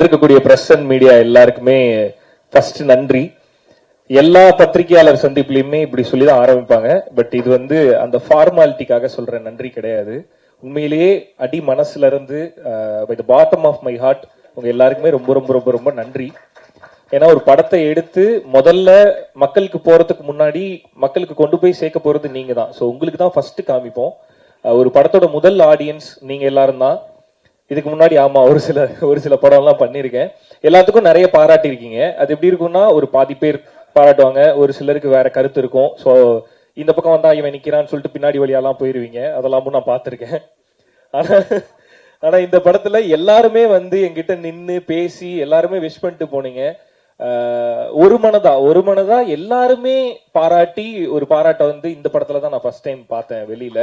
வந்திருக்கக்கூடிய press and media எல்லாருக்குமே first நன்றி. எல்லா பத்திரிகையாளர் சந்திப்புலையுமே இப்படி சொல்லிதான் ஆரம்பிப்பாங்க. பட் இது வந்து அந்த ஃபார்மாலிட்டிக்காக சொல்ற நன்றி கிடையாது. உண்மையிலேயே அடி மனசுல இருந்து by the bottom of my heart உங்க எல்லாருக்குமே ரொம்ப ரொம்ப ரொம்ப ரொம்ப நன்றி. ஏன்னா ஒரு படத்தை எடுத்து முதல்ல மக்களுக்கு போறதுக்கு முன்னாடி மக்களுக்கு கொண்டு போய் சேர்க்க போறது நீங்க தான். ஸோ உங்களுக்கு தான் ஃபர்ஸ்ட் காமிப்போம். ஒரு படத்தோட முதல் ஆடியன்ஸ் நீங்க எல்லாரும் தான். இதுக்கு முன்னாடி ஆமா ஒரு சில படம் எல்லாம் பண்ணிருக்கேன். எல்லாத்துக்கும் நிறைய பாராட்டி இருக்கீங்க. அது எப்படி இருக்கும்னா ஒரு பாதி பேர் பாராட்டுவாங்க, ஒரு சிலருக்கு வேற கருத்து இருக்கும். ஸோ இந்த பக்கம் வந்தா இவன் நிக்கிறான்னு சொல்லிட்டு பின்னாடி வழியெல்லாம் போயிருவீங்க. அதெல்லாமும் நான் பார்த்திருக்கேன். ஆனா இந்த படத்துல எல்லாருமே வந்து என்கிட்ட நின்று பேசி எல்லாருமே விஷ் பண்ணிட்டு போனீங்க. ஒரு மனதா எல்லாருமே பாராட்டி ஒரு பாராட்டை வந்து இந்த படத்துல தான் நான் ஃபர்ஸ்ட் டைம் பார்த்தேன் வெளியில.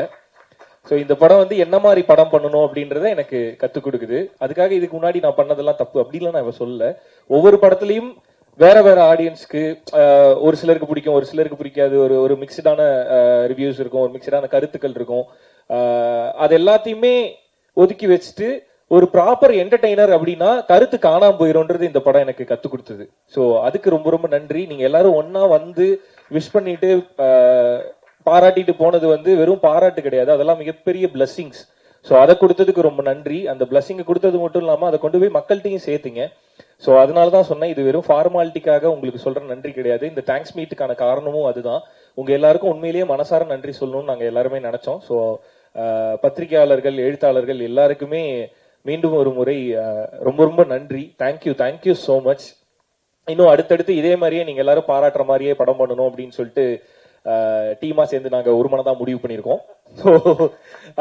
ஸோ இந்த படம் வந்து என்ன மாதிரி படம் பண்ணணும் அப்படின்றத எனக்கு கத்துக் கொடுக்குது. அதுக்காக இதுக்கு முன்னாடி நான் பண்ணதெல்லாம் தப்பு அப்படிலாம் நான் சொல்லல. ஒவ்வொரு படத்துலயும் வேற வேற ஆடியன்ஸ்க்கு ஒரு சிலருக்கு பிடிக்கும், ஒரு சிலருக்கு பிடிக்காது. ஒரு மிக்சடான ரிவ்யூஸ் இருக்கும், ஒரு மிக்சடான கருத்துக்கள் இருக்கும். அது எல்லாத்தையுமே ஒதுக்கி வச்சுட்டு ஒரு ப்ராப்பர் என்டர்டெய்னர் அப்படின்னா கருத்து காணாம போயிரும்ன்றது இந்த படம் எனக்கு கத்துக் கொடுத்தது. ஸோ அதுக்கு ரொம்ப ரொம்ப நன்றி. நீங்க எல்லாரும் ஒன்னா வந்து விஷ் பண்ணிட்டு பாராட்டிட்டு போனது வந்து வெறும் பாராட்டு கிடையாது, அதெல்லாம் மிகப்பெரிய பிளஸ்ஸிங்ஸ். ஸோ அதை கொடுத்ததுக்கு ரொம்ப நன்றி. அந்த பிளஸ்ஸிங்கை கொடுத்தது மட்டும் இல்லாமல் அதை கொண்டு போய் மக்கள்கிட்டையும் சேர்த்துங்க. ஸோ அதனால தான் சொன்னேன், இது வெறும் ஃபார்மாலிட்டிக்காக உங்களுக்கு சொல்ற நன்றி கிடையாது. இந்த தேங்க்ஸ் மீட்டுக்கான காரணமும் அதுதான். உங்க எல்லாருக்கும் உண்மையிலேயே மனசார நன்றி சொல்லணும்னு நாங்கள் எல்லாருமே நினைச்சோம். ஸோ பத்திரிகையாளர்கள், எழுத்தாளர்கள் எல்லாருக்குமே மீண்டும் ஒரு முறை ரொம்ப ரொம்ப நன்றி. Thank you so much. இன்னும் அடுத்தடுத்து இதே மாதிரியே நீங்க எல்லாரும் பாராட்டுற மாதிரியே படம் பண்ணணும் அப்படின்னு சொல்லிட்டு டீமா சேர்ந்து நாங்க ஒரு மனதா முடிவு பண்ணிருக்கோம்.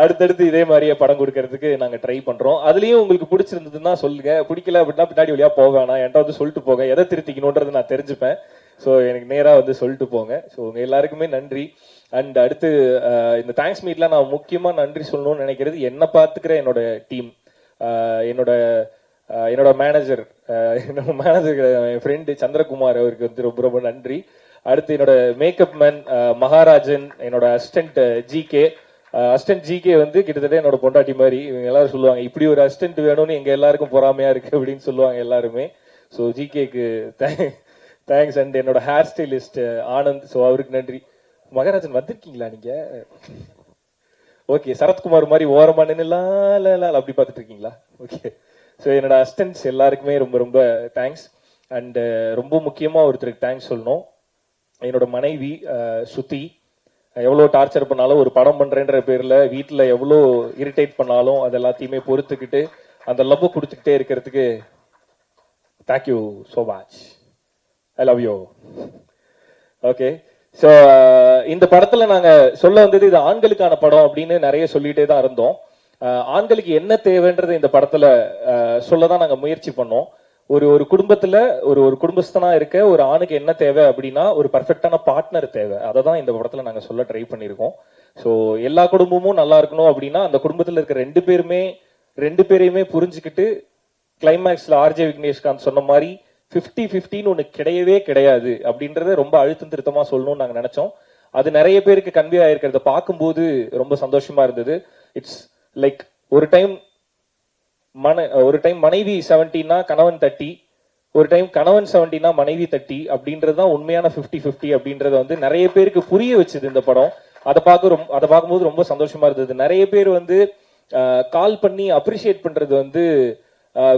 அடுத்தடுத்து இதே மாதிரியே படம் கொடுக்கறதுக்கு நாங்க ட்ரை பண்றோம். அதுலயும் உங்களுக்கு பிடிச்சிருந்ததுன்னா சொல்லுங்க, பிடிக்கல அப்படின்னா பின்னாடி வழியா போக வேணாம், என்கிட்ட வந்து சொல்லிட்டு போங்க. எதை திருத்திக்கணும்ன்றது நான் தெரிஞ்சுப்பேன். ஸோ எனக்கு நேரா வந்து சொல்லிட்டு போங்க. ஸோ உங்க எல்லாருக்குமே நன்றி. அண்ட் அடுத்து இந்த தேங்க்ஸ் மீட்ல நான் முக்கியமா நன்றி சொல்லணும்னு நினைக்கிறது என்ன பார்த்துக்கிற என்னோட டீம், என்னோட மேனேஜர், என் ஃப்ரெண்டு சந்திரகுமார், அவருக்கு வந்து ரொம்ப ரொம்ப நன்றி. அடுத்து என்னோட மேக்கப் மேன் மகாராஜன், என்னோட அசிஸ்டன்ட் ஜிகே வந்து கிட்டத்தட்ட என்னோட பொண்டாட்டி மாதிரி. இவங்க எல்லாரும் சொல்லுவாங்க இப்படி ஒரு அசிஸ்டன்ட் வேணும்னு எங்க எல்லாருக்கும் பொறாமையா இருக்கு அப்படின்னு சொல்லுவாங்க எல்லாருமே. ஸோ ஜிகேக்கு தேங்க்ஸ். அண்ட் என்னோட ஹேர் ஸ்டைலிஸ்ட் ஆனந்த், ஸோ அவருக்கு நன்றி. மகாராஜன் வந்திருக்கீங்களா நீங்க? ஓகே, சரத்குமார் மாதிரி ஓரமா நின்னுலாம் அப்படி பார்த்துட்டு இருக்கீங்களா? ஓகே. ஸோ என்னோட அசிஸ்டன்ட்ஸ் எல்லாருக்குமே ரொம்ப ரொம்ப தேங்க்ஸ். அண்ட் ரொம்ப முக்கியமா ஒருத்தருக்கு தேங்க்ஸ் சொல்லணும். என்னோட மனைவி சுத்தி எவ்வளோ டார்ச்சர் பண்ணாலும், ஒரு படம் பண்றேன்ற பேர்ல வீட்டில் எவ்வளோ இரிட்டேட் பண்ணாலும் அது எல்லாத்தையுமே பொறுத்துக்கிட்டு அந்த லவ் கொடுத்துக்கிட்டே இருக்கிறதுக்கு thank you so much. I love you. Okay. So இந்த படத்துல நாங்க சொல்ல வந்தது இது ஆண்களுக்கான படம் அப்படின்னு நிறைய சொல்லிட்டே தான் இருந்தோம். ஆண்களுக்கு என்ன தேவைன்றது இந்த படத்துல சொல்லதான் நாங்க முயற்சி பண்ணோம். ஒரு குடும்பத்துல ஒரு குடும்பஸ்தனா இருக்க ஒரு ஆணுக்கு என்ன தேவை அப்படின்னா ஒரு பர்ஃபெக்டான பார்ட்னர் தேவை. அதை தான் இந்த படத்துல நாங்க சொல்ல ட்ரை பண்ணிருக்கோம். ஸோ எல்லா குடும்பமும் நல்லா இருக்கணும் அப்படின்னா அந்த குடும்பத்துல இருக்க ரெண்டு பேரையுமே புரிஞ்சுக்கிட்டு கிளைமேக்ஸ்ல ஆர்ஜே விக்னேஷ்காந்த் சொன்ன மாதிரி 50-50 ஒண்ணு கிடையவே கிடையாது அப்படின்றத ரொம்ப அழுத்தம் திருத்தமா சொல்லணும்னு நாங்க நினைச்சோம். அது நிறைய பேருக்கு கன்வே ஆயிருக்கிறத பார்க்கும்போது ரொம்ப சந்தோஷமா இருந்தது. இட்ஸ் லைக் ஒரு டைம் மனைவி 70னா கணவன் 30, ஒரு டைம் கணவன் 70னா மனைவி 30 அப்படின்றதுதான் உண்மையான 50-50 அப்படின்றத வந்து நிறைய பேருக்கு புரிய வச்சது இந்த படம். அதை பார்க்கும்போது ரொம்ப சந்தோஷமா இருந்தது. நிறைய பேர் வந்து கால் பண்ணி அப்ரிஷியேட் பண்றது வந்து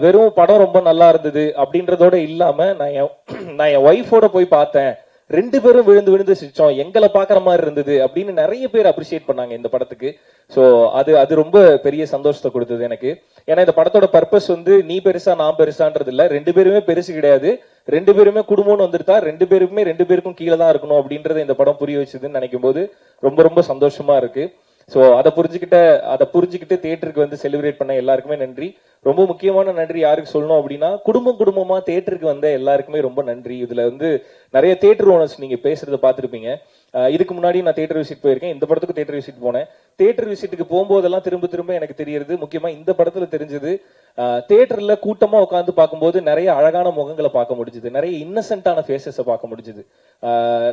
வெறும் படம் ரொம்ப நல்லா இருந்தது அப்படின்றதோட இல்லாம நான் என் ஒய்ஃபோட போய் பார்த்தேன், 2 பேரும் விழுந்து சிரிச்சோம், எங்களை பாக்குற மாதிரி இருந்தது அப்படின்னு நிறைய பேர் அப்ரிஷியேட் பண்ணாங்க இந்த படத்துக்கு. ஸோ அது ரொம்ப பெரிய சந்தோஷத்தை கொடுத்தது எனக்கு. ஏன்னா இந்த படத்தோட பர்பஸ் வந்து நீ பெருசா நான் பெருசான்றது இல்ல, 2 பேருமே பெருசு கிடையாது, 2 பேருமே குடும்பம்னு வந்துட்டா 2 பேருக்கும் கீழே தான் இருக்கணும் அப்படின்றத இந்த படம் புரிய வச்சதுன்னு நினைக்கும் போது ரொம்ப ரொம்ப சந்தோஷமா இருக்கு. ஸோ அதை புரிஞ்சுக்கிட்டு தியேட்டருக்கு வந்து செலிப்ரேட் பண்ண எல்லாருக்குமே நன்றி. ரொம்ப முக்கியமான நன்றி யாருக்கு சொல்லணும் அப்படின்னா குடும்பமா தியேட்டருக்கு வந்த எல்லாருக்குமே ரொம்ப நன்றி. இதுல வந்து நிறைய தியேட்டர் ஓனர்ஸ் நீங்க பேசுறத பார்த்துருப்பீங்க. இதுக்கு முன்னாடி நான் தியேட்டர் விசிட் போயிருக்கேன், இந்த படத்துக்கு தியேட்டர் விசிட் போனேன். தியேட்டர் விசிட்டுக்கு போகும்போதெல்லாம் திரும்ப திரும்ப எனக்கு தெரியறது, முக்கியமா இந்த படத்துல தெரிஞ்சது, தியேட்டர்ல கூட்டமா உட்காந்து பார்க்கும்போது நிறைய அழகான முகங்களை பார்க்க முடிஞ்சது, நிறைய இன்னசென்ட்டான ஃபேஸஸ் பார்க்க முடிஞ்சது.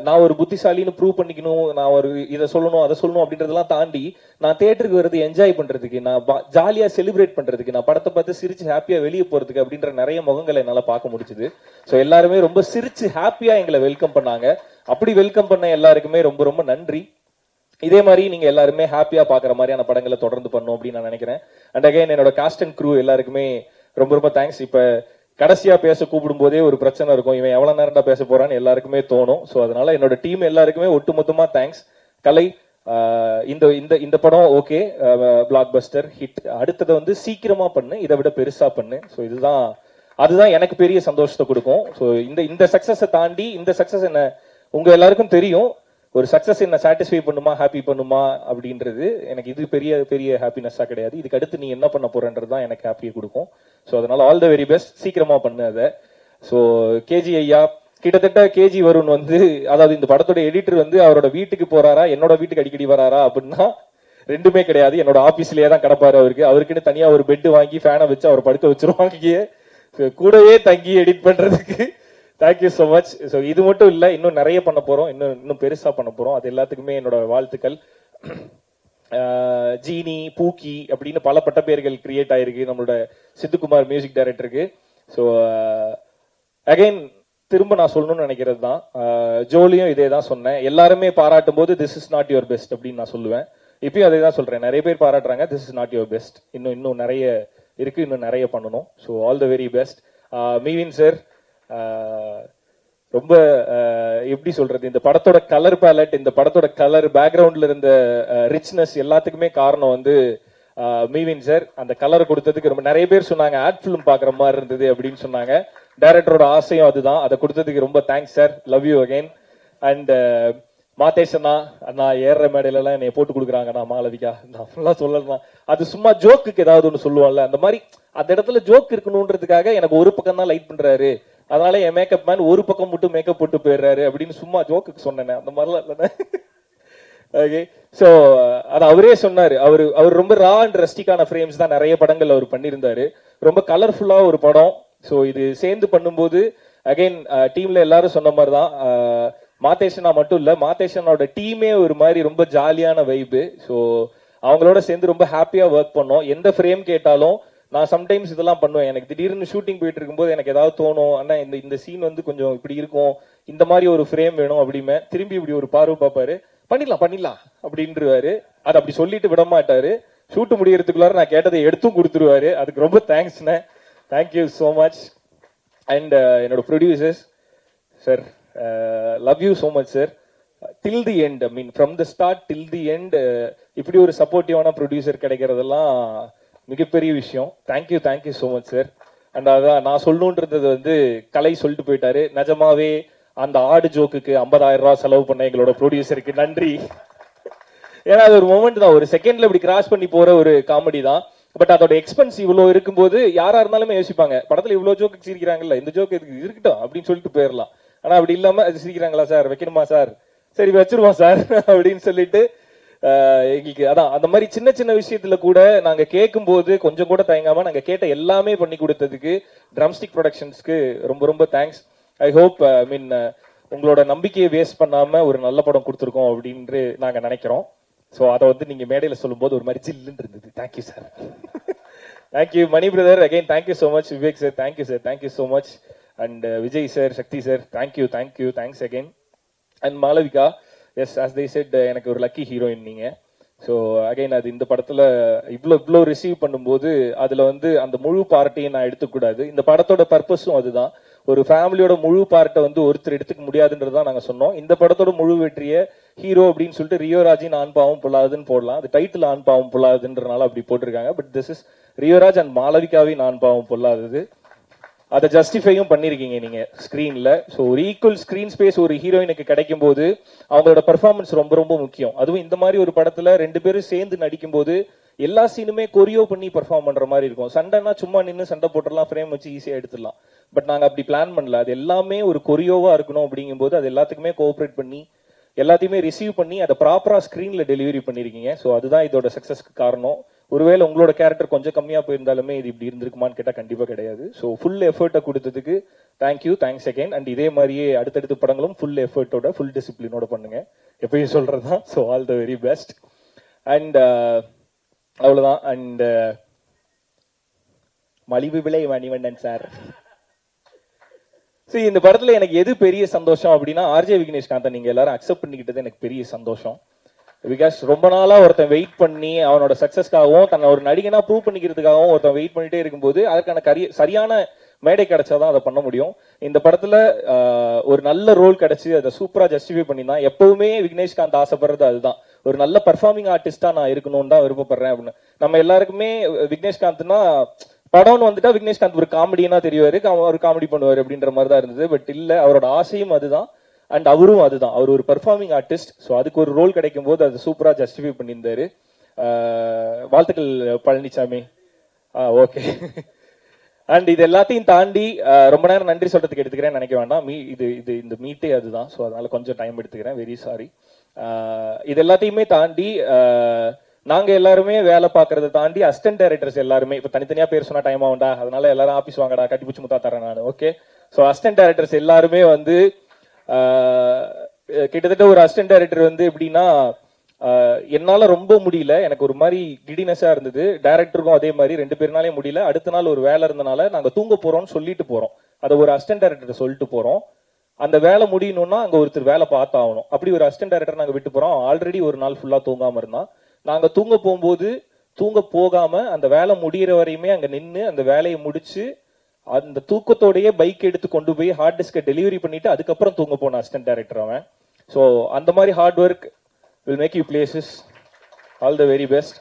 நான் ஒரு புத்திசாலின்னு ப்ரூவ் பண்ணிக்கணும், நான் ஒரு இதை சொல்லணும் அதை சொல்லணும் அப்படின்றதெல்லாம் தாண்டி நான் தியேட்டருக்கு வருது என்ஜாய் பண்றதுக்கு, நான் ஜாலியா செலிப்ரேட் பண்றதுக்கு, நான் படத்தை பார்த்து சிரிச்சு ஹாப்பியா வெளியே போறதுக்கு அப்படின்ற நிறைய முகங்களை என்னால பார்க்க முடிஞ்சது. ஸோ எல்லாருமே ரொம்ப சிரிச்சு ஹாப்பியா எங்களை வெல்கம் பண்ணாங்க. அப்படி வெல்கம் பண்ண எல்லாருக்குமே ரொம்ப ரொம்ப நன்றி. இதே மாதிரி நீங்க எல்லாருமே ஹாப்பியா பாக்குற மாதிரியான படங்களை தொடர்ந்து பண்ணும் அப்படின்னு நான் நினைக்கிறேன். அண்ட் அகைன் என்னோட காஸ்ட் அண்ட் க்ரூ எல்லாருக்குமே ரொம்ப ரொம்ப தேங்க்ஸ். இப்ப கடைசியா பேச கூப்பிடும் போதே ஒரு பிரச்சனை இருக்கும், இவன் எவ்வளவு நேரம்டா பேச போறான்னு எல்லாருக்குமே தோணும். ஸோ அதனால என்னோட டீம் எல்லாருக்குமே ஒட்டுமொத்தமா தேங்க்ஸ். கலை, இந்த இந்த இந்த படம் ஓகே, பிளாக் பஸ்டர் ஹிட், அடுத்ததை வந்து சீக்கிரமா பண்ணு, இதை விட பெருசா பண்ணு. ஸோ அதுதான் எனக்கு பெரிய சந்தோஷத்தை கொடுக்கும். ஸோ இந்த சக்சஸை தாண்டி, இந்த சக்சஸ் என்ன உங்க எல்லாருக்கும் தெரியும், ஒரு சக்சஸ் என்ன சாட்டிஸ்ஃபை பண்ணுமா, ஹாப்பி பண்ணுமா அப்படின்றது எனக்கு இது பெரிய பெரிய ஹாப்பினஸா கிடையாது. இதுக்கு அடுத்து நீ என்ன பண்ண போறன்றது தான் எனக்கு ஹாப்பியை கொடுக்கும். ஸோ அதனால ஆல் த வெரி பெஸ்ட், சீக்கிரமா பண்ணு அதை. ஸோ கேஜி ஐயா, கிட்டத்தட்ட கேஜி வருண் வந்து, அதாவது இந்த படத்தோட எடிட்டர் வந்து அவரோட வீட்டுக்கு போறாரா என்னோட வீட்டுக்கு அடிக்கடி வராரா அப்படின்னா ரெண்டுமே கிடையாது. என்னோட ஆபீஸ்லயே தான் கிடப்பாரு. அவருக்குன்னு தனியா ஒரு பெட் வாங்கி ஃபேனை வச்சு அவர் படுக்க வச்சிருவாங்க, கூடவே தங்கி எடிட் பண்றதுக்கு. Thank you so much. ஸோ இது மட்டும் இல்லை, இன்னும் நிறைய பண்ண போறோம், இன்னும் பெருசா பண்ண போறோம். அது எல்லாத்துக்குமே என்னோட வாழ்த்துக்கள். ஜீனி, பூக்கி அப்படின்னு பல பட்ட பேர்கள் கிரியேட் ஆயிருக்கு நம்மளோட சித்துக்குமார் மியூசிக் டைரக்டருக்கு. ஸோ அகைன் திரும்ப நான் சொல்லணும்னு நினைக்கிறது தான், ஜோலியும் இதே தான் சொன்னேன். எல்லாருமே பாராட்டும் போது this is not your best அப்படின்னு நான் சொல்லுவேன். இப்பயும் அதே தான் சொல்றேன், நிறைய பேர் பாராட்டுறாங்க, this is not your best, இன்னும் நிறைய இருக்கு, இன்னும் நிறைய பண்ணணும். So all the very best. Meevin sir, ரொம்ப எப்படி சொல்றது, இந்த படத்தோட கலர் பேலட், இந்த படத்தோட கலர் பேக்ரவுண்ட்ல இருந்த ரிச்னஸ் எல்லாத்துக்குமே காரணம் வந்து மீவின் சார். அந்த கலர் கொடுத்ததுக்கு ரொம்ப நிறைய பேர் சொன்னாங்க ஆட் பிலிம் பாக்குற மாதிரி இருந்தது அப்படின்னு சொன்னாங்க. டைரக்டரோட ஆசையும் அதுதான், அதை கொடுத்ததுக்கு ரொம்ப thanks sir, love you again. And Madhesh அண்ணா ஏற மேடையில எல்லாம் என்னை போட்டு கொடுக்குறாங்க, நான் மாளவிகா நான் சொல்லலாம், அது சும்மா ஜோக்குக்கு ஏதாவது ஒன்று சொல்லுவான்ல, அந்த மாதிரி அந்த இடத்துல ஜோக் இருக்கணும்ன்றதுக்காக எனக்கு ஒரு பக்கம் தான் லைட் பண்றாரு, அதனால என் மேக்கப் மேன் ஒரு பக்கம் மட்டும் மேக்கப் போட்டு போயிடுறாரு அப்படின்னு சும்மா ஜோக்குக்கு சொன்னேன், அந்த மாதிரிலாம் இல்லைண்ணே. ஓகே, ஸோ அது அவரே சொன்னாரு, அவர் ரொம்ப ரா அண்ட் ரஸ்டிக்கான ஃப்ரேம்ஸ் தான் நிறைய படங்கள் அவர் பண்ணியிருந்தாரு, ரொம்ப கலர்ஃபுல்லா ஒரு படம். ஸோ இது சேர்ந்து பண்ணும்போது அகைன் டீம்ல எல்லாரும் சொன்ன மாதிரி தான், மாதேஷனா மட்டும் இல்ல, மாதேஷனோட டீமே ஒரு மாதிரி ரொம்ப ஜாலியான வைப்பு. ஸோ அவங்களோட சேர்ந்து ரொம்ப ஹாப்பியா ஒர்க் பண்ணோம். எந்த ஃப்ரேம் கேட்டாலும் நான் சம்டைம்ஸ் இதெல்லாம் பண்ணுவேன், எனக்கு திடீர்னு ஷூட்டிங் போயிட்டு இருக்கும்போது எனக்கு ஏதாவது தோணும், ஆனா இந்த சீன் வந்து கொஞ்சம் இப்படி இருக்கும், இந்த மாதிரி ஒரு ஃப்ரேம் வேணும் அப்படிமே, திரும்பி இப்படி ஒரு பார்வை பார்ப்பாரு, பண்ணிடலாம் அப்படின்றாரு. அது அப்படி சொல்லிட்டு விட மாட்டாரு, ஷூட் முடியறதுக்குள்ளார நான் கேட்டதை எடுத்தும் கொடுத்துருவாரு. அதுக்கு ரொம்ப தேங்க்ஸ்ண்ணே, தேங்க்யூ ஸோ மச். அண்ட் என்னோட producers sir, love you so much sir, till the end, I mean from the start till the end இப்படி ஒரு சப்போர்ட்டிவான ப்ரொடியூசர் கிடைக்கிறதெல்லாம் மிகப்பெரிய விஷயம். Thank you so much sir. And அதான் நான் சொல்லணுன்றது வந்து கலை சொல்லிட்டு போயிட்டாரு, நிஜமாவே அந்த ஆடு ஜோக்குக்கு 50,000 ரூபாய் செலவு பண்ண எங்களோட ப்ரொடியூசருக்கு நன்றி. ஏன்னா அது ஒரு மொமெண்ட் தான், ஒரு செகண்ட்ல இப்படி கிராஸ் பண்ணி போற ஒரு காமெடி தான், பட் அதோட எக்ஸ்பென்ஸ் இவ்வளவு இருக்கும்போது யாரா இருந்தாலுமே யோசிப்பாங்க, படத்துல இவ்வளவு ஜோக்கு சிரிக்கிறாங்கல்ல, இந்த ஜோக்கு எதுக்கு இருக்கட்டும் அப்படின்னு சொல்லிட்டு போயிடலாம். ஆனா அப்படி இல்லாம அது சிரிக்கிறாங்களா சார், வைக்கணுமா சார், சரி வச்சிருவோம் சார் அப்படின்னு சொல்லிட்டு எங்களுக்கு அதான் அந்த மாதிரி சின்ன சின்ன விஷயத்துல கூட நாங்க கேட்கும் போது கொஞ்சம் கூட தயங்காம நாங்க கேட்ட எல்லாமே பண்ணி கொடுத்ததுக்கு ட்ரம்ஸ்டிக் ப்ரொடக்ஷன்ஸ்க்கு ரொம்ப ரொம்ப தேங்க்ஸ். ஐ ஹோப் ஐ மீன் உங்களோட நம்பிக்கையை வேஸ்ட் பண்ணாம ஒரு நல்ல படம் கொடுத்துருக்கோம் அப்படின்னு நாங்க நினைக்கிறோம். ஸோ அதை வந்து நீங்க மேடையில சொல்லும் போது ஒரு மாதிரி ஜில்லுன்னு இருந்தது. Thank you sir. Thank you Mani brother, again thank you so much. Vivek sir thank you sir, thank you so much. And Vijay sir, Sakthi sir, thank you thanks again. And Malavika, yes as they said, எனக்கு ஒரு லக்கி ஹீரோயின் நீங்க. ஸோ அகைன் அது இந்த படத்துல இவ்வளோ ரிசீவ் பண்ணும்போது அதுல வந்து அந்த முழு பார்ட்டையும் நான் எடுத்துக்கூடாது. இந்த படத்தோட பர்பஸும் அதுதான், ஒரு ஃபேமிலியோட முழு பார்ட்டை வந்து ஒருத்தர் எடுத்துக்க முடியாதுன்றதுதான் நாங்க சொன்னோம். இந்த படத்தோட முழு வெற்றியை ஹீரோ அப்படின்னு சொல்லிட்டு ரியோராஜின் ஆண் பாவம் பொல்லாதுன்னு போடலாம், அது டைட்டில் ஆண் பாவம் பொல்லாதுன்றனால அப்படி போட்டிருக்காங்க. But this is Rioraj and மாளவிகாவின் ஆண் பாவம் பொல்லாதது. அதை ஜஸ்டிஃபையும் பண்ணிருக்கீங்க நீங்க ஸ்கிரீன்ல. ஸோ ஒரு ஈக்குவல் ஸ்கிரீன் ஸ்பேஸ் ஒரு ஹீரோயினுக்கு கிடைக்கும் போது அவங்களோட பெர்ஃபார்மன்ஸ் ரொம்ப ரொம்ப முக்கியம். அதுவும் இந்த மாதிரி ஒரு படத்துல 2 பேரும் சேர்ந்து நடிக்கும் போது எல்லா சீனுமே கொரியோ பண்ணி பெர்ஃபார்ம் பண்ற மாதிரி இருக்கும். சண்டைனா சும்மா நின்று சண்டை போட்டுடலாம், ஃப்ரேம் வச்சு ஈஸியா எடுத்துடலாம். பட் நாங்க அப்படி பிளான் பண்ணல, அது எல்லாமே ஒரு கொரியோவா இருக்கணும். அப்படிங்கும்போது அது எல்லாத்துக்குமே கோஆபரேட் பண்ணி எல்லாத்தையுமே ரிசீவ் பண்ணி அதை ப்ராப்பரா ஸ்கிரீன்ல டெலிவரி பண்ணிருக்கீங்க. ஸோ அதுதான் இதோட சக்சஸ்க்கு காரணம். ஒருவேளை உங்களோட கேரக்டர் கொஞ்சம் கம்மியா போயிருந்தாலுமே இது இப்படி இருந்திருக்குமான்னு கேட்டா கண்டிப்பா கிடையாது. ஸோ ஃபுல் எஃபர்ட்டை கொடுத்ததுக்கு தேங்க்யூ, தேங்க்ஸ் அகைன். அண்ட் இதே மாதிரியே அடுத்தடுத்த படங்களும் ஃபுல் எஃபர்ட்டோட ஃபுல் டிசிப்ளினோட பண்ணுங்க, எப்பயும் சொல்றதுதான். So all the very best. And அவ்வளவுதான். அண்ட் மலிவு விலை மணிவண்ணன் சார். சரி, இந்த படத்துல எனக்கு எது பெரிய சந்தோஷம் அப்படின்னா, ஆர்ஜே விக்னேஷ்காந்தை நீங்க எல்லாரும் அக்செப்ட் பண்ணிக்கிட்டது எனக்கு பெரிய சந்தோஷம். பிகாஸ் ரொம்ப நாளா ஒருத்தன் வெயிட் பண்ணி அவனோட சக்சஸ்க்காகவும் தன்னை ஒரு நடிகனா ப்ரூவ் பண்ணிக்கிறதுக்காகவும் ஒருத்தன் வெயிட் பண்ணிட்டே இருக்கும்போது அதற்கான சரியான மேடை கிடைச்சாதான் அதை பண்ண முடியும். இந்த படத்துல ஒரு நல்ல ரோல் கிடைச்சு அதை சூப்பரா ஜஸ்டிஃபை பண்ணிதான். எப்பவுமே விக்னேஷ்காந்த் ஆசைப்படுறது அதுதான், ஒரு நல்ல பர்ஃபார்மிங் ஆர்டிஸ்டா நான் இருக்கணும்னு தான் விருப்பப்படுறேன் அப்படின்னு. நம்ம எல்லாருக்குமே விக்னேஷ்காந்த்னா படம்னு வந்துட்டா விக்னேஷ்காந்த் ஒரு காமெடினா தெரிவாரு, ஒரு காமெடி பண்ணுவாரு அப்படின்ற மாதிரி தான் இருந்தது. பட் இல்ல, அவரோட ஆசையும் அதுதான் அண்ட் அவரும் அதுதான். அவர் ஒரு பெர்ஃபார்மிங் ஆர்டிஸ்ட். ஸோ அதுக்கு ஒரு ரோல் கிடைக்கும் போது அது சூப்பரா ஜஸ்டிஃபை பண்ணியிருந்தாரு. வாழ்த்துக்கள் பழனிசாமி. ஓகே. அண்ட் இது எல்லாத்தையும் தாண்டி ரொம்ப நேரம் நன்றி சொல்றதுக்கு எடுத்துக்கிறேன் நினைக்க வேண்டாம். இந்த மீட்டே அதுதான். ஸோ அதனால கொஞ்சம் டைம் எடுத்துக்கிறேன், வெரி சாரி. இது எல்லாத்தையுமே தாண்டி நாங்க எல்லாருமே வேலை பாக்குறத தாண்டி அசிஸ்டன்ட் டைரக்டர்ஸ் எல்லாருமே, இப்ப தனித்தனியா பேர் சொன்னா டைம் ஆகும்டா, அதனால எல்லாரும் ஆபீஸ் வாங்கடா, கட்டிப்பிடிச்சு முத்தா தரேன் நான். ஓகே. ஸோ அசிஸ்டன்ட் டைரக்டர்ஸ் எல்லாருமே வந்து கிட்டத்தட்ட ஒரு அசிஸ்டன்ட் டைரக்டர் வந்து எப்படின்னா, என்னால ரொம்ப முடியல, எனக்கு ஒரு மாதிரி கிடினஸா இருந்தது. டைரக்டருக்கும் அதே மாதிரி 2 பேர்னாலே முடியல. அடுத்த நாள் ஒரு வேலை இருந்தனால நாங்க தூங்க போறோம்னு சொல்லிட்டு போறோம். அதை ஒரு அசிஸ்டன்ட் டைரக்டர் சொல்லிட்டு போறோம். அந்த வேலை முடியணும்னா அங்க ஒருத்தர் வேலை பார்த்தாகணும். அப்படி ஒரு அசிஸ்டன்ட் டைரக்டர் நாங்க விட்டு போறோம். ஆல்ரெடி ஒரு நாள் ஃபுல்லா தூங்காம இருந்தான். நாங்க தூங்க போகும்போது தூங்க போகாம அந்த வேலை முடிகிற வரையுமே அங்க நின்று அந்த வேலையை முடிச்சு அந்த தூக்கத்தோடய பைக் எடுத்து கொண்டு போய் ஹார்ட் டிஸ்கை டெலிவரி பண்ணிட்டு அதுக்கப்புறம் தூங்க போன அசிஸ்டன்ட் டைரக்டர் அவன். ஸோ அந்த மாதிரி hard work will make you places. All the very best.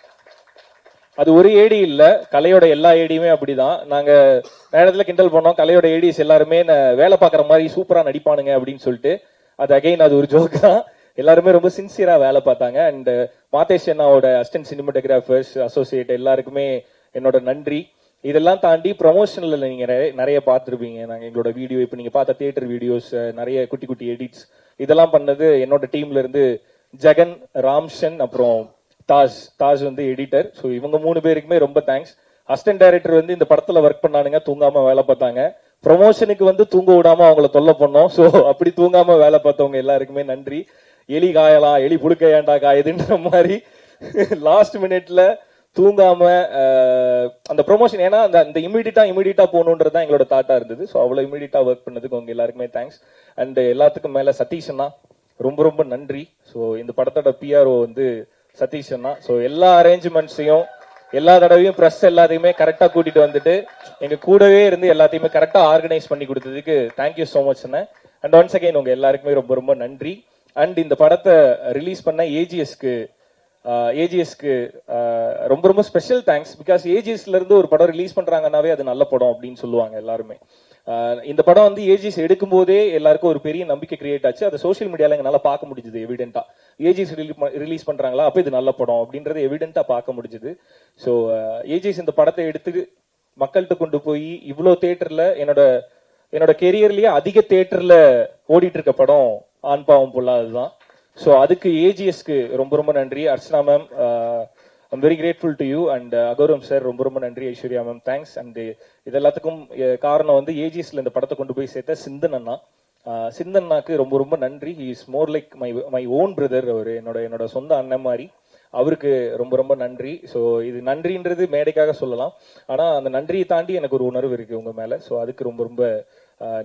அது ஒரு ஏடி இல்ல, கலையோட எல்லா ஏடியுமே அப்படிதான். நாங்க நேரத்துல கிண்டல் பண்ணோம், கலையோட ஏடிஸ் எல்லாருமே வேலை பார்க்குற மாதிரி சூப்பரா நடிப்பானுங்க அப்படின்னு சொல்லிட்டு. அது அகைன் அது ஒரு ஜோக் தான். எல்லாருமே ரொம்ப சின்சியரா வேலை பார்த்தாங்க. அண்ட் மாதேஷ் அண்ணாவோட அசிஸ்டன்ட் சினிமாட்டோகிராஃபர்ஸ் அசோசியேட் எல்லாருக்குமே என்னோட நன்றி. இதெல்லாம் தாண்டி ப்ரொமோஷன்ல நீங்க நிறைய பார்த்துருப்பீங்க. நாங்க எங்களோட வீடியோ, இப்ப நீங்க பார்த்த தியேட்டர் வீடியோஸ், நிறைய குட்டி குட்டி எடிட்ஸ், இதெல்லாம் பண்ணது என்னோட டீம்ல இருந்து ஜெகன், ராம்சன், அப்புறம் தாஜ் வந்து எடிட்டர். ஸோ இவங்க 3 பேருக்குமே ரொம்ப தேங்க்ஸ். அசிஸ்டன்ட் டைரக்டர் வந்து இந்த படத்துல ஒர்க் பண்ணானுங்க, தூங்காம வேலை பார்த்தாங்க. ப்ரொமோஷனுக்கு வந்து தூங்க விடாம அவங்கள தொல்லை பண்ணோம். ஸோ அப்படி தூங்காம வேலை பார்த்தவங்க எல்லாருக்குமே நன்றி. எலி காயலாம், எலி புழுக்க ஏண்டா காயுதுன்ற மாதிரி லாஸ்ட் மினிட்ல தூங்காம அந்த ப்ரொமோஷன், ஏன்னா அந்த இமீடியட்டா போகணுன்றதுதான் எங்களோட தாட்டா இருந்தது. ஸோ அவ்வளவு இமீடியட்டா ஒர்க் பண்ணதுக்கு உங்க எல்லாருக்குமே தேங்க்ஸ். அண்ட் எல்லாத்துக்கும் மேல சதீஷ் அண்ணா ரொம்ப ரொம்ப நன்றி. ஸோ இந்த படத்தோட பிஆர்ஓ வந்து சதீஷ் அண்ணா. ஸோ எல்லா அரேஞ்ச்மெண்ட்ஸையும் எல்லா தடவையும் ப்ரெஸ் எல்லாத்தையுமே கரெக்டா கூட்டிட்டு வந்துட்டு எங்க கூடவே இருந்து எல்லாத்தையுமே கரெக்டா ஆர்கனைஸ் பண்ணி கொடுத்ததுக்கு thank you so much Anna. And once again உங்க எல்லாருக்குமே ரொம்ப ரொம்ப நன்றி. அண்ட் இந்த படத்தை ரிலீஸ் பண்ண ஏஜிஎஸ்க்கு ரொம்ப ரொம்ப ஸ்பெஷல் தேங்க்ஸ். பிகாஸ் ஏஜிஎஸ்ல இருந்து ஒரு படம் ரிலீஸ் பண்றாங்கன்னாவே அது நல்ல படம் அப்படின்னு சொல்லுவாங்க எல்லாருமே. இந்த படம் வந்து ஏஜிஎஸ் எடுக்கும் போதே எல்லாருக்கும் ஒரு பெரிய நம்பிக்கை கிரியேட் ஆச்சு. அதை சோசியல் மீடியால எங்களால பார்க்க முடிஞ்சது எவிடென்ட்டா. ஏஜிஎஸ் ரிலீஸ் பண்றாங்களா, அப்ப இது நல்ல படம் அப்படின்றது எவிடென்ட்டா பார்க்க முடிஞ்சது. ஸோ ஏஜிஎஸ் இந்த படத்தை எடுத்து மக்கள்கிட்ட கொண்டு போய் இவ்வளவு தியேட்டர்ல என்னோட கெரியர்லயே அதிக தியேட்டர்ல ஓடிட்டு இருக்க படம் ஆண் பாவம் பொல்லாததுதான். ஸோ அதுக்கு ஏஜிஎஸ்க்கு ரொம்ப ரொம்ப நன்றி. Archana ma'am, I'm very grateful to you. And Agoram sir ரொம்ப ரொம்ப நன்றி. Aishwarya ma'am thanks. அண்ட் இது எல்லாத்துக்கும் காரணம் வந்து ஏஜிஎஸ்ல இந்த படத்தை கொண்டு போய் சேர்த்த சிந்தன் அண்ணா. சிந்தன்னாக்கு ரொம்ப ரொம்ப நன்றி. He is more like my own brother. அவர் என்னோட சொந்த அண்ணன் மாதிரி. அவருக்கு ரொம்ப ரொம்ப நன்றி. ஸோ இது நன்றின்றது மேடைக்காக சொல்லலாம், ஆனா அந்த நன்றியை தாண்டி எனக்கு ஒரு உணர்வு இருக்கு உங்க மேல. ஸோ அதுக்கு ரொம்ப ரொம்ப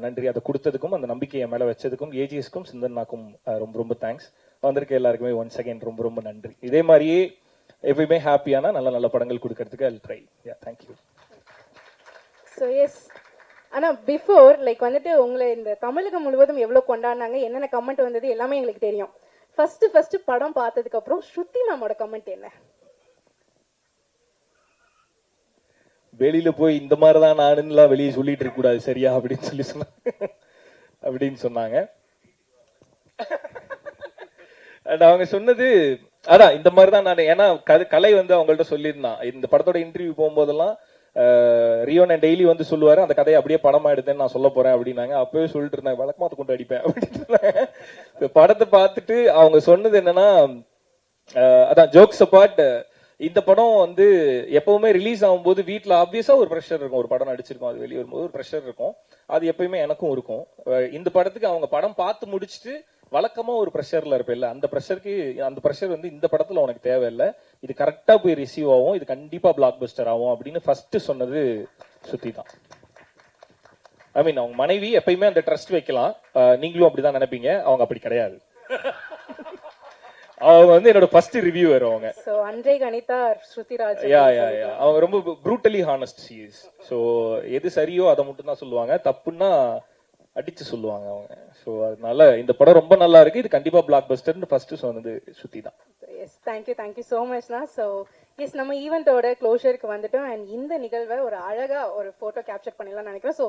நன்றி. அதை கொடுத்ததுக்கும் அந்த நம்பிக்கையை மேல வச்சதுக்கும் ஏஜிஎஸ்க்கும் சிந்தன்னாக்கும் ரொம்ப ரொம்ப தேங்க்ஸ். வந்திருக்க எல்லாருக்குமே ஒன்ஸ் அகைன் ரொம்ப ரொம்ப நன்றி. இதே மாதிரியே எப்பயுமே ஹாப்பியான நல்ல நல்ல படங்கள் கொடுக்கறதுக்கு I'll try. Yeah, thank you. So yes, ஆனா பிஃபோர் வந்துட்டு உங்களை இந்த தமிழகம் முழுவதும் எவ்வளவு கொண்டாடினாங்க, என்னென்ன கமெண்ட் வந்தது எல்லாமே எங்களுக்கு தெரியும். ஃபர்ஸ்ட் படம் பார்த்ததுக்கு அப்புறம் ஸ்ருதி மேமோட கமெண்ட் என்ன? வெளியில போய் இந்த மாதிரிதான் நானுலாம் வெளியே சொல்லிட்டு இருக்க கூடாது சரியா அப்படின்னு சொன்னாங்க. அவங்க சொன்னது அதான் இந்த மாதிரிதான் நான், ஏன்னா கலை வந்து அவங்கள்ட்ட சொல்லியிருந்தான். இந்த படத்தோட இன்டர்வியூ போகும்போதெல்லாம் ரியோ நான் டெய்லி வந்து சொல்லுவாரு அந்த கதையை அப்படியே படமா எடுத்தேன்னு நான் சொல்ல போறேன் அப்படின்னாங்க. அப்பவே சொல்லிட்டு இருந்தாங்க வழக்கமாத்த கொண்டு அடிப்பேன் அப்படின்னு. படத்தை பார்த்துட்டு அவங்க சொன்னது என்னன்னா, அதான் ஜோக்ஸ் அபார்ட், இந்த படம் வந்து எப்பவுமே ரிலீஸ் ஆகும்போது வீட்டுல ஆப்வியஸா ஒரு ப்ரெஷர் இருக்கும். ஒரு படம் நடிச்சிருக்கோம், அது வெளியே வரும்போது ஒரு ப்ரெஷர் இருக்கும். அது எப்பயுமே எனக்கும் இருக்கும். இந்த படத்துக்கு அவங்க படம் பார்த்து முடிச்சுட்டு வழக்கமா ஒரு ப்ரெஷர்ல இருப்பேன், அந்த ப்ரெஷர் வந்து இந்த படத்துல உனக்கு தேவையில்லை, இது கரெக்டா போய் ரிசீவ் ஆகும், இது கண்டிப்பா பிளாக் பஸ்டர் ஆகும் அப்படின்னு ஃபர்ஸ்ட் சொன்னது ஸ்ருதி தான். ஐ மீன் அவங்க மனைவி எப்பயுமே அந்த ட்ரஸ்ட் வைக்கலாம். நீங்களும் அப்படிதான் நினைப்பீங்க, அவங்க அப்படி கிடையாது. அவங்க வந்து என்னோட ஃபர்ஸ்ட் ரிவ்யூவர் அவங்க. சோ அன்றை கணிதா ஸ்ருதிராஜ். அவங்க ரொம்ப brutally honest she is. So எது சரியோ அதை மட்டும் தான் சொல்லுவாங்க, தப்புன்னா அடிச்சு சொல்லுவாங்க அவங்க. சோ அதனால இந்த படம் ரொம்ப நல்லா இருக்கு, இது கண்டிப்பா பிளாக் பஸ்டர்னு ஃபர்ஸ்ட் சொன்னது ஸ்ருதி தான். எஸ், தேங்க்யூ சோ மச்னா. ஸோ எஸ், நம்ம ஈவெண்ட்டோட க்ளோஷருக்கு வந்துட்டோம். அண்ட் இந்த நிகழ்வை ஒரு அழகா ஒரு போட்டோ கேப்சர் பண்ணிடலாம் நினைக்கிறோம். ஸோ